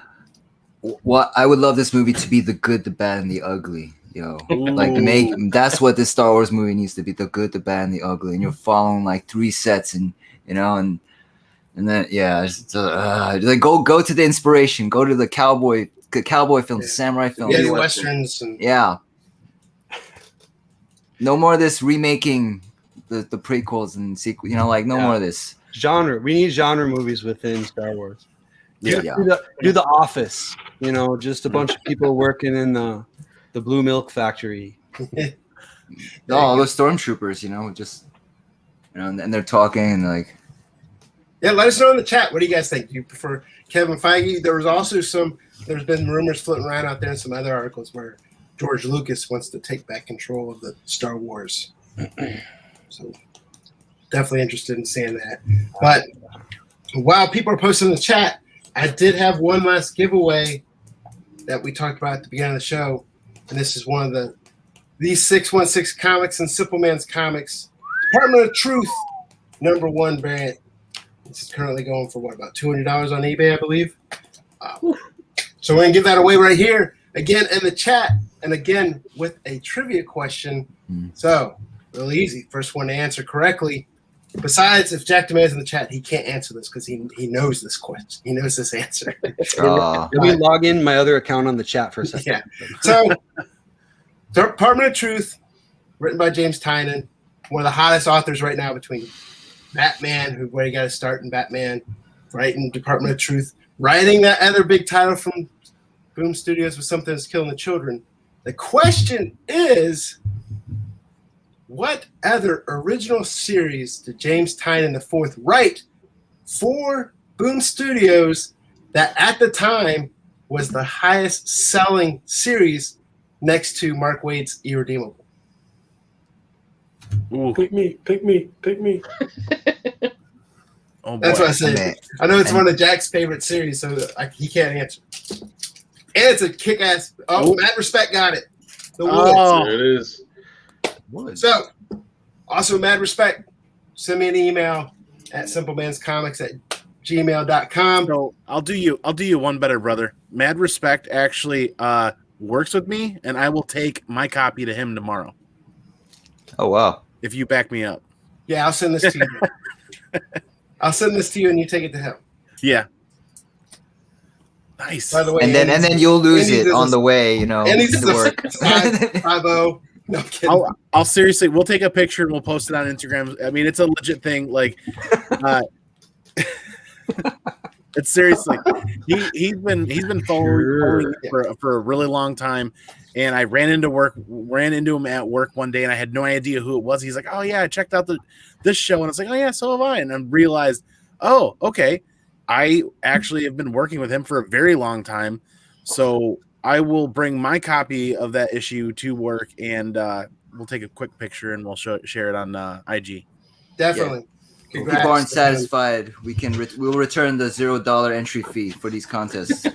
well, I would love this movie to be the good, the bad, and the ugly. That's what this Star Wars movie needs to be: the good, the bad, and the ugly. And you're following like 3 sets, and then go to the inspiration, go to the cowboy cowboy films, samurai films. Yeah, westerns. And Yeah. No more of this remaking the prequels and sequel. You know, like no more of this. Genre. We need genre movies within Star Wars. Yeah. Do the Office. You know, just a bunch of people working in the blue milk factory. All those stormtroopers, you know, just and they're talking and like. Yeah, let us know in the chat. What do you guys think? Do you prefer Kevin Feige? There was also there's been rumors floating around out there in some other articles where George Lucas wants to take back control of the Star Wars. So definitely interested in seeing that. But while people are posting in the chat, I did have one last giveaway that we talked about at the beginning of the show. And this is one of these 616 comics and Simple Man's comics. Department of Truth #1 variant. This is currently going for about $200 on eBay, I believe. So we're going to give that away right here, again, in the chat, and again, with a trivia question. So, really easy. First one to answer correctly. Besides, if Jack DeMan's in the chat, he can't answer this because he knows this question. He knows this answer. Let me log in my other account on the chat for a second. Yeah. So, Department of Truth, written by James Tynion, one of the hottest authors right now between Batman, where you got to start in Batman, writing Department of Truth, writing that other big title from Boom Studios with Something That's Killing the Children. The question is, what other original series did James Tynion IV write for Boom Studios that at the time was the highest selling series next to Mark Waid's Irredeemable? Ooh. Pick me. Oh, boy. That's what I said. I know it's one of Jack's favorite series, so he can't answer. And it's a kick-ass. Oh, Mad Respect got it. The Woods. Oh. There it is. So, also Mad Respect. Send me an email at simplemanscomics@gmail.com. So I'll do you one better, brother. Mad Respect actually works with me, and I will take my copy to him tomorrow Oh wow. if you back me up. Yeah, I'll send this to you. I'll send this to you, and you take it to him. Yeah. Nice. By the way, And then you'll lose Andy's it on the way, you know, Andy's to work. 5-0. No, I'm kidding. I'll seriously, we'll take a picture and we'll post it on Instagram. I mean, it's a legit thing. Like, it's seriously, he's been following me for a really long time. And I ran into him at work one day, and I had no idea who it was. He's like, "Oh yeah, I checked out this show," and I was like, "Oh yeah, so have I." And I realized, oh, okay, I actually have been working with him for a very long time, so I will bring my copy of that issue to work, and we'll take a quick picture and we'll share it on IG. Definitely. If people aren't satisfied, we'll return the $0 entry fee for these contests.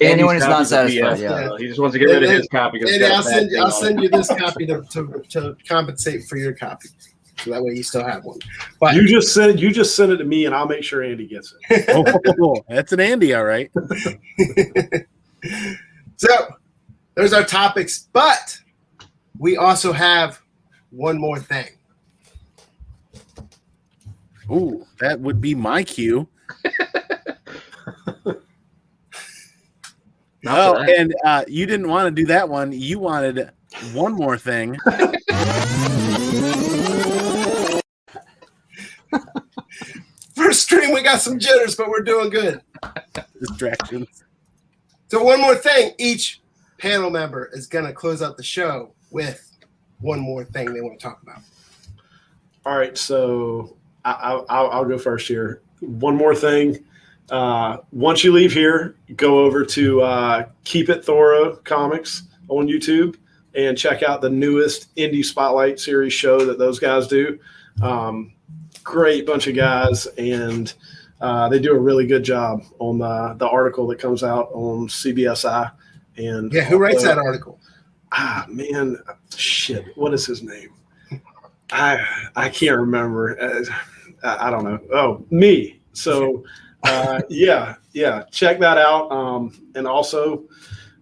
Anyone is not satisfied, yeah. He just wants to get rid of his copy. Andy, I'll send you this copy to compensate for your copy, so that way you still have one. But You just send it to me, and I'll make sure Andy gets it. Oh, that's an Andy, all right. So there's our topics, but we also have one more thing. Ooh, that would be my cue. And you didn't want to do that one. You wanted one more thing. First stream, we got some jitters, but we're doing good. Distractions. So one more thing. Each panel member is going to close out the show with one more thing they want to talk about. All right, so I'll go first here. One more thing. Once you leave here, go over to Keep It Thorough Comics on YouTube and check out the newest Indie Spotlight series show that those guys do. Great bunch of guys, and they do a really good job on the article that comes out on CBSI. And yeah, who writes that article? Man, shit, what is his name? I can't remember. I don't know. Oh, me. So, yeah, check that out. And also,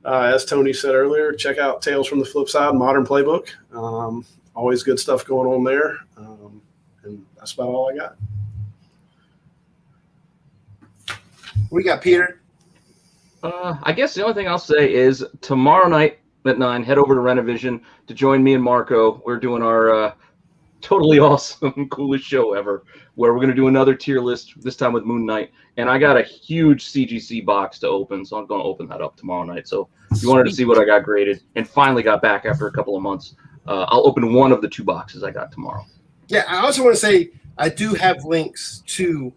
as Tony said earlier, check out Tales from the Flip Side, Modern Playbook. Always good stuff going on there. And that's about all I got. We got Peter. I guess the only thing I'll say is tomorrow night at 9, head over to Renovision to join me and Marco. We're doing our totally awesome, coolest show ever, where we're going to do another tier list, this time with Moon Knight. And I got a huge CGC box to open, so I'm going to open that up tomorrow night. So if you wanted to see what I got graded and finally got back after a couple of months, I'll open one of the 2 boxes I got tomorrow. Yeah, I also want to say I do have links to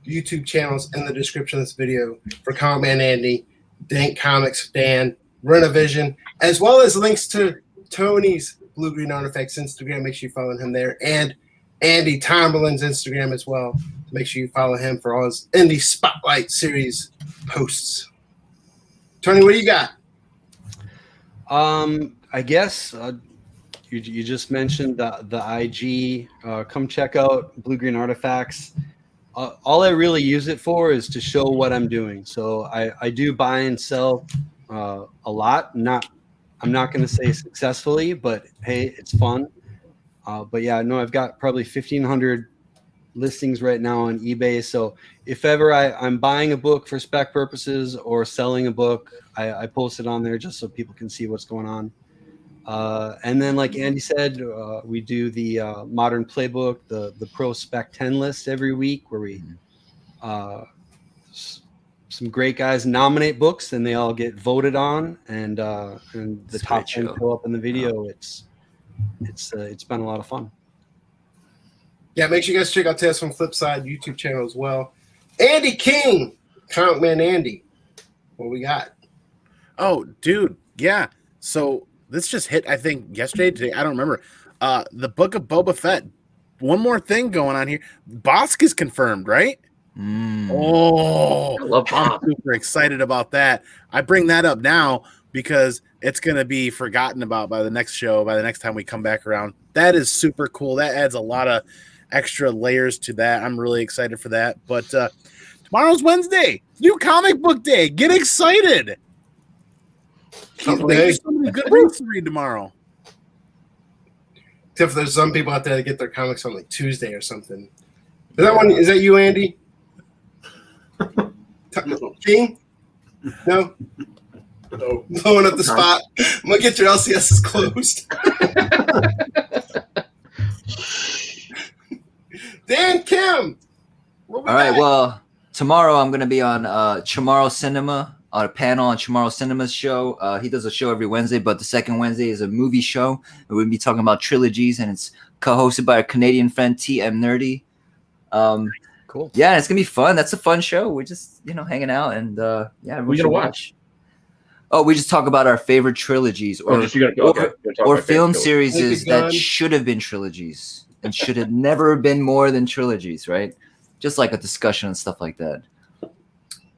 YouTube channels in the description of this video for Comic Man Andy, Dank Comics Dan, Renovision, as well as links to Tony's Blue Green Artifacts Instagram. Make sure you follow him there, and Andy Tomberlin's Instagram as well. Make sure you follow him for all his Indie Spotlight series posts. Tony, what do you got? I guess you just mentioned the IG. Come check out Blue Green Artifacts. All I really use it for is to show what I'm doing. So I do buy and sell a lot. I'm not going to say successfully, but hey, it's fun. But yeah, no, I've got probably 1,500 listings right now on eBay. So if ever I'm buying a book for spec purposes or selling a book, I post it on there just so people can see what's going on. And then, like Andy said, we do the modern playbook, the pro spec 10 list every week, where we some great guys nominate books and they all get voted on, and the top 10 show up in the video. It's been a lot of fun. Yeah, make sure you guys check out Tales from Flipside YouTube channel as well. Andy King, Comic Man Andy, what we got? Oh, dude, yeah. So this just hit, I think, yesterday, today. I don't remember. The Book of Boba Fett. One more thing going on here. Bosk is confirmed, right? Oh, I love Bosk. I'm super excited about that. I bring that up now because it's going to be forgotten about by the next show, by the next time we come back around. That is super cool. That adds a lot of extra layers to that. I'm really excited for that. But tomorrow's Wednesday. New comic book day. Get excited. There's so many good books to read tomorrow. Except for there's some people out there that get their comics on like Tuesday or something. Is that you, Andy? King? No? No. Blowing up the spot. I'm going to get your LCSs closed. Dan Kim! All right, well, tomorrow I'm going to be on Chamorro Cinema, on a panel on Chamorro Cinema's show. He does a show every Wednesday, but the second Wednesday is a movie show. We're going to be talking about trilogies, and it's co-hosted by our Canadian friend TM Nerdy. Cool. Yeah, it's going to be fun. That's a fun show. We're just, hanging out, and yeah, we gonna watch. Oh, we just talk about our favorite trilogies or film series that should have been trilogies and should have never been more than trilogies, right? Just like a discussion and stuff like that.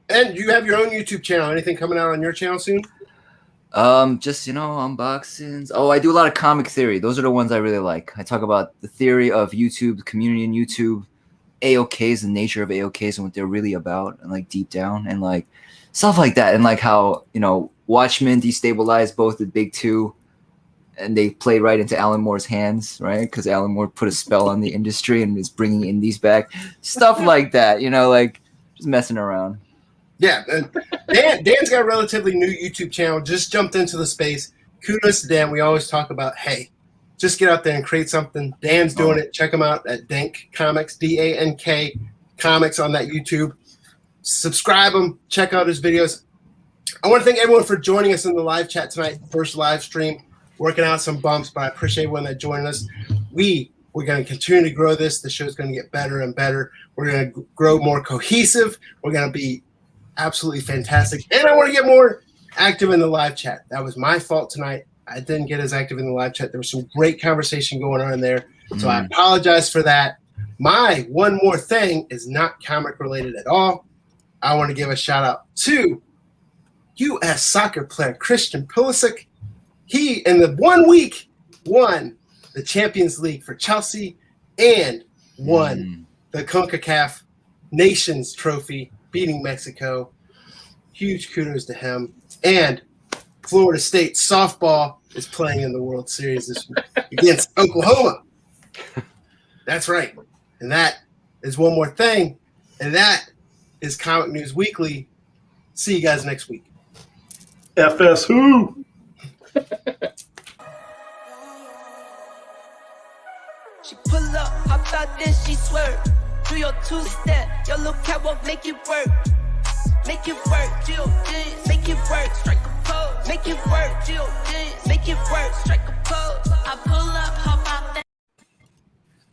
And you have your own YouTube channel. Anything coming out on your channel soon? Just, unboxings. Oh, I do a lot of comic theory. Those are the ones I really like. I talk about the theory of YouTube, the community in YouTube, AOKs, the nature of AOKs and what they're really about, and like deep down, and like stuff like that, and like how Watchmen destabilized both the big two, and they played right into Alan Moore's hands, right? Because Alan Moore put a spell on the industry and is bringing indies back, stuff like that. Like just messing around. Yeah, Dan's got a relatively new YouTube channel. Just jumped into the space. Kudos to Dan. We always talk about, hey, just get out there and create something. Dan's doing it. Check him out at Dank Comics, DANK Comics on that YouTube. Subscribe him. Check out his videos. I want to thank everyone for joining us in the live chat tonight. First live stream. Working out some bumps, but I appreciate everyone that joined us. We're going to continue to grow this. The show is going to get better and better. We're going to grow more cohesive. We're going to be absolutely fantastic. And I want to get more active in the live chat. That was my fault tonight. I didn't get as active in the live chat. There was some great conversation going on in there. So I apologize for that. My one more thing is not comic related at all. I want to give a shout out to U.S. soccer player Christian Pulisic. He, in the 1 week, won the Champions League for Chelsea and won the CONCACAF Nations Trophy, beating Mexico. Huge kudos to him. And Florida State softball is playing in the World Series this week against Oklahoma. That's right. And that is one more thing. And that is Comic News Weekly. See you guys next week. FS who? She pull up, hop out, then she swerve. Do your two-step, your little catwalk, make it work. Make it work, Jill, make it work. Strike a pose, make it work, Jill, make it work. Strike